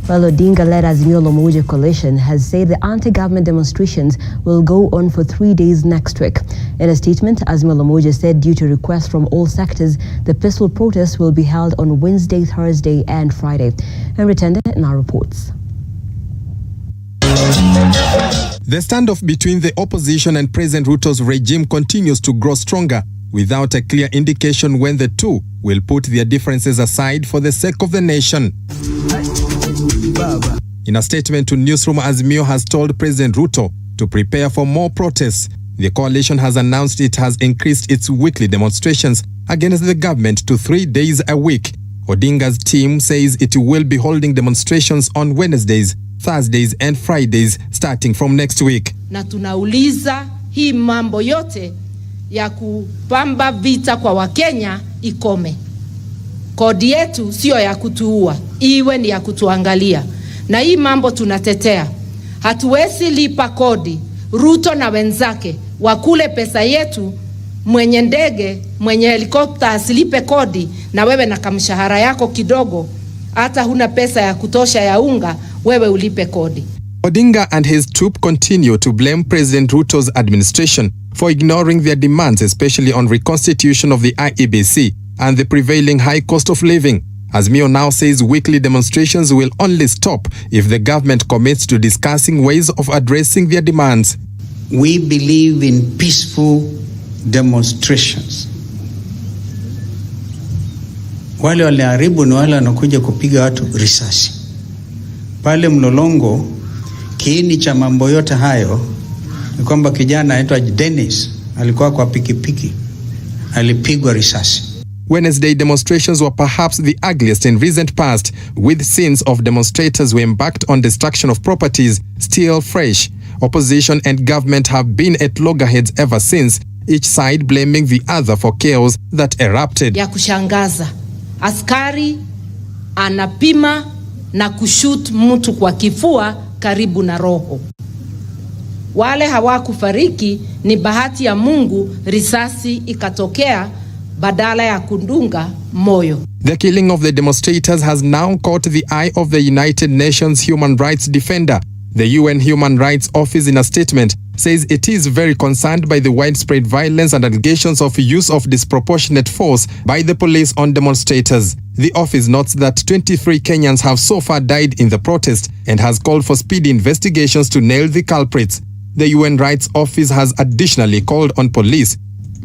Well, Odinga-led Azimio la Umoja coalition has said the anti-government demonstrations will go on for 3 days next week. In a statement, Azimio la Umoja said due to requests from all sectors, the peaceful protests will be held on Wednesday, Thursday and Friday. Henry Tende in our reports. The standoff between the opposition and President Ruto's regime continues to grow stronger without a clear indication when the two will put their differences aside for the sake of the nation. In a statement to Newsroom, Azimio has told President Ruto to prepare for more protests. The coalition has announced it has increased its weekly demonstrations against the government to 3 days a week. Odinga's team says it will be holding demonstrations on Wednesdays, Thursdays and Fridays starting from next week. Na tunauliza hii mambo yote ya kupamba vita kwa Wakenya ikome. Kodi yetu sio ya kutuua, iwe ni ya kutuangalia. Na hii mambo tunatetea. Hatuwezi lipa kodi, Ruto na wenzake wakule pesa yetu, mwenye ndege, mwenye helikopta asilipe kodi, na wewe na kamshahara yako kidogo, hata huna pesa ya kutosha ya unga, wewe ulipe kodi. Odinga and his troop continue to blame President Ruto's administration for ignoring their demands, especially on reconstitution of the IEBC and the prevailing high cost of living. Azimio now says weekly demonstrations will only stop if the government commits to discussing ways of addressing their demands. We believe in peaceful demonstrations. Wale waliharibu ni wale wanakuja kupiga watu risasi. Pale Mlolongo, kiini cha mambo yote hayo ni kwamba kijana anaitwa Dennis alikuwa kwa pikipiki, alipigwa risasi. Wednesday demonstrations were perhaps the ugliest in recent past, with scenes of demonstrators who embarked on destruction of properties still fresh. Opposition and government have been at loggerheads ever since, each side blaming the other for chaos that erupted. Ya kushangaza, askari anapima na kushoot mtu kwa kifua karibu na roho. Wale hawakufariki, ni bahati ya Mungu, risasi ikatokea badala ya kundunga moyo. The killing of the demonstrators has now caught the eye of the United Nations human rights defender. The UN Human Rights Office, in a statement, says it is very concerned by the widespread violence and allegations of use of disproportionate force by the police on demonstrators. The office notes that 23 Kenyans have so far died in the protest and has called for speedy investigations to nail the culprits. The UN Rights Office has additionally called on police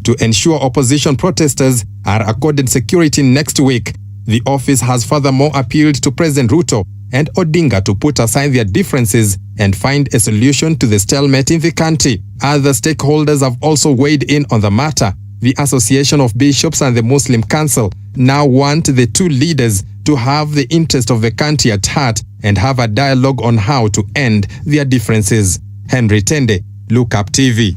to ensure opposition protesters are accorded security next week. The office has furthermore appealed to President Ruto and Odinga to put aside their differences and find a solution to the stalemate in the country. Other stakeholders have also weighed in on the matter. The Association of Bishops and the Muslim Council now want the two leaders to have the interest of the country at heart and have a dialogue on how to end their differences. Henry Tende, Look Up TV.